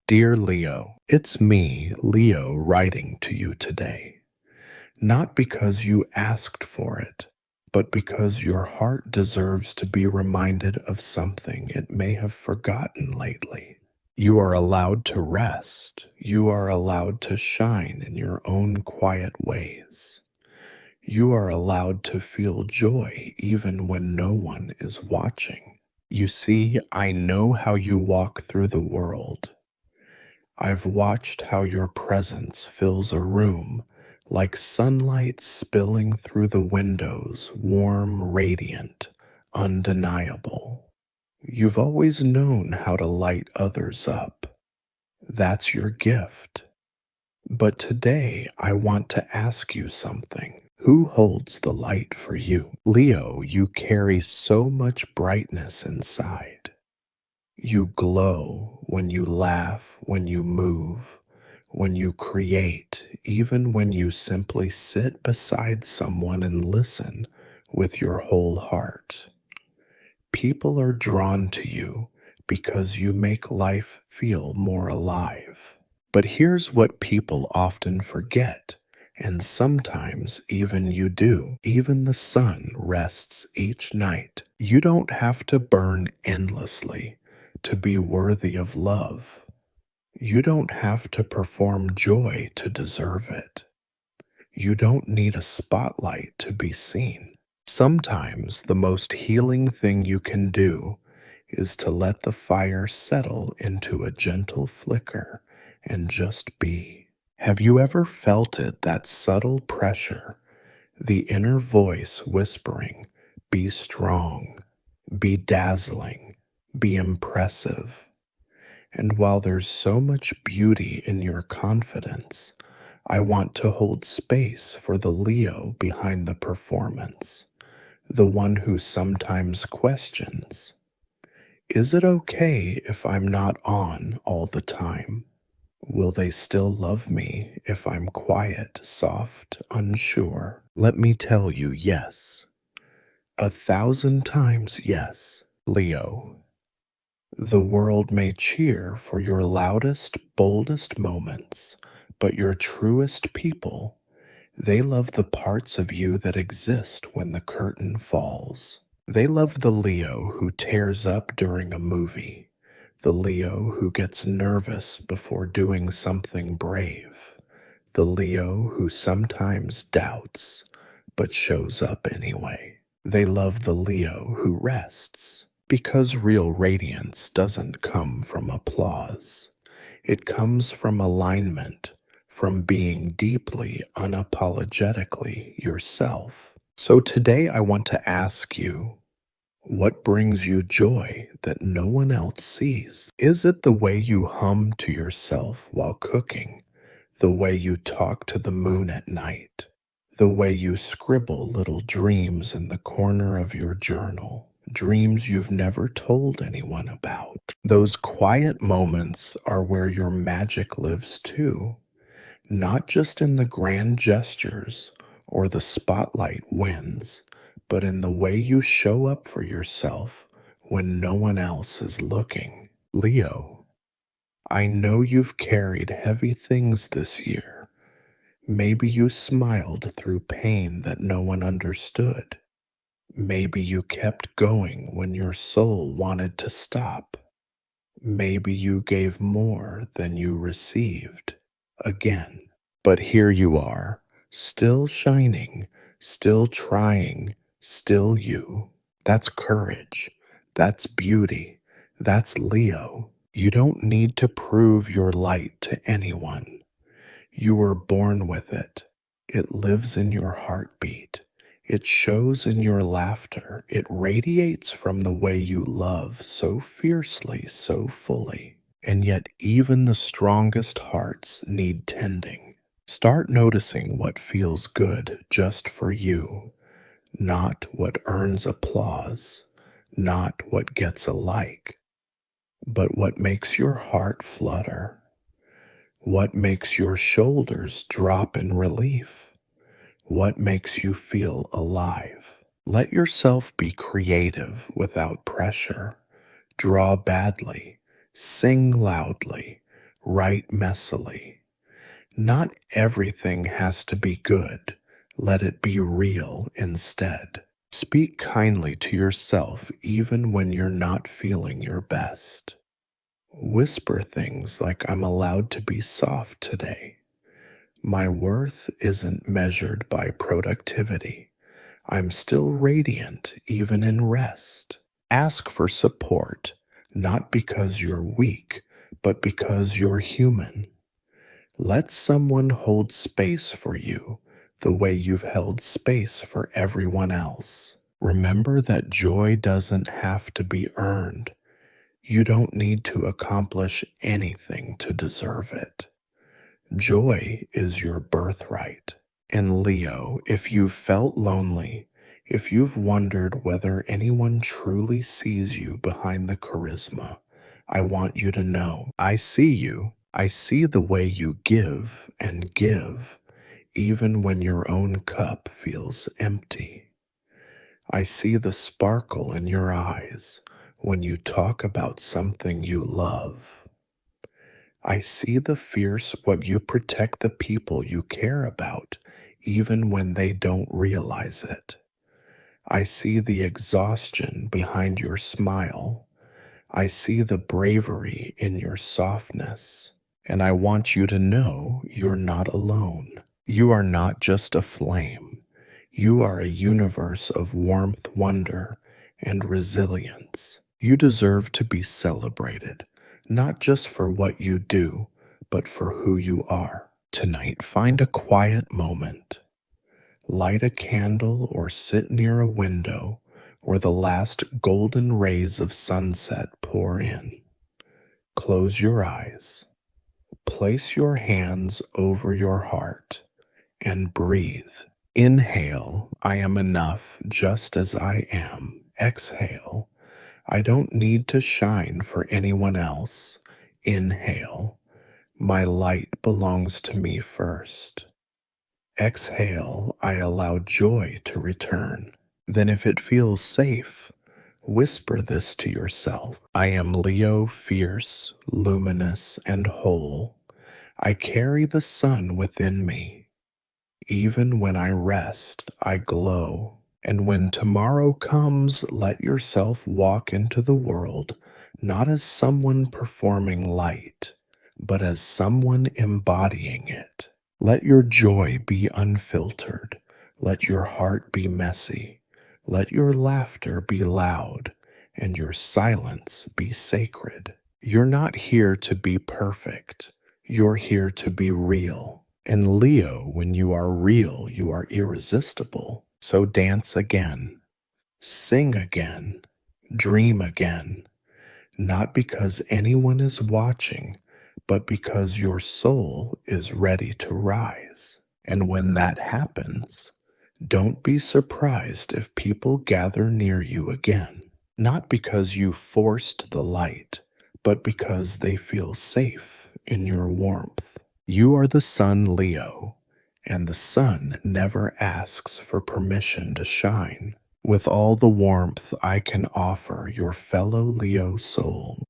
Dear Leo, it's me, Leo, writing to you today. Not because you asked for it, but because your heart deserves to be reminded of something it may have forgotten lately. You are allowed to rest. You are allowed to shine in your own quiet ways. You are allowed to feel joy even when no one is watching. You see, I know how you walk through the world. I've watched how your presence fills a room like sunlight spilling through the windows, warm, radiant, undeniable. You've always known how to light others up. That's your gift. But today I want to ask you something. Who holds the light for you? Leo, you carry so much brightness inside. You glow when you laugh, when you move, when you create, even when you simply sit beside someone and listen with your whole heart. People are drawn to you because you make life feel more alive. But here's what people often forget, and sometimes even you do. Even the sun rests each night. You don't have to burn endlessly to be worthy of love. You don't have to perform joy to deserve it. You don't need a spotlight to be seen. Sometimes the most healing thing you can do is to let the fire settle into a gentle flicker and just be. Have you ever felt it, that subtle pressure, the inner voice whispering, be strong, be dazzling, be impressive? And while there's so much beauty in your confidence, I want to hold space for the Leo behind the performance, the one who sometimes questions, is it okay if I'm not on all the time? Will they still love me if I'm quiet, soft, unsure? Let me tell you, yes. 1,000 times yes, Leo. The world may cheer for your loudest, boldest moments, but your truest people, they love the parts of you that exist when the curtain falls. They love the Leo who tears up during a movie, the Leo who gets nervous before doing something brave, the Leo who sometimes doubts but shows up anyway. They love the Leo who rests, because real radiance doesn't come from applause. It comes from alignment, from being deeply, unapologetically yourself. So today I want to ask you, what brings you joy that no one else sees? Is it the way you hum to yourself while cooking? The way you talk to the moon at night? The way you scribble little dreams in the corner of your journal? Dreams you've never told anyone about? Those quiet moments are where your magic lives too. Not just in the grand gestures or the spotlight wins, but in the way you show up for yourself when no one else is looking. Leo, I know you've carried heavy things this year. Maybe you smiled through pain that no one understood. Maybe you kept going when your soul wanted to stop. Maybe you gave more than you received. Again. But here you are, still shining, still trying, still you. That's courage. That's beauty. That's Leo. You don't need to prove your light to anyone. You were born with it. It lives in your heartbeat. It shows in your laughter. It radiates from the way you love so fiercely, so fully. And yet even the strongest hearts need tending. Start noticing what feels good just for you, not what earns applause, not what gets a like, but what makes your heart flutter, what makes your shoulders drop in relief, what makes you feel alive. Let yourself be creative without pressure. Draw badly, sing loudly, write messily. Not everything has to be good. Let it be real instead. Speak kindly to yourself even when you're not feeling your best. Whisper things like, I'm allowed to be soft today. My worth isn't measured by productivity. I'm still radiant even in rest. Ask for support, not because you're weak, but because you're human. Let someone hold space for you the way you've held space for everyone else. Remember that joy doesn't have to be earned. You don't need to accomplish anything to deserve it. Joy is your birthright. And Leo, if you've felt lonely, if you've wondered whether anyone truly sees you behind the charisma, I want you to know, I see you. I see the way you give and give, even when your own cup feels empty. I see the sparkle in your eyes when you talk about something you love. I see the fierce what you protect the people you care about, even when they don't realize it. I see the exhaustion behind your smile. I see the bravery in your softness. And I want you to know you're not alone. You are not just a flame. You are a universe of warmth, wonder, and resilience. You deserve to be celebrated, not just for what you do, but for who you are. Tonight, find a quiet moment. Light a candle or sit near a window where the last golden rays of sunset pour in. Close your eyes. Place your hands over your heart and breathe. Inhale, I am enough just as I am. Exhale, I don't need to shine for anyone else. Inhale, my light belongs to me first. Exhale, I allow joy to return. Then if it feels safe, whisper this to yourself. I am Leo, fierce, luminous, and whole. I carry the sun within me. Even when I rest, I glow. And when tomorrow comes, let yourself walk into the world, not as someone performing light, but as someone embodying it. Let your joy be unfiltered. Let your heart be messy. Let your laughter be loud, and your silence be sacred. You're not here to be perfect. You're here to be real. And Leo, when you are real, you are irresistible. So dance again, sing again, dream again, not because anyone is watching, but because your soul is ready to rise. And when that happens, don't be surprised if people gather near you again, not because you forced the light, but because they feel safe in your warmth. You are the sun, Leo, and the sun never asks for permission to shine. With all the warmth I can offer your fellow Leo soul,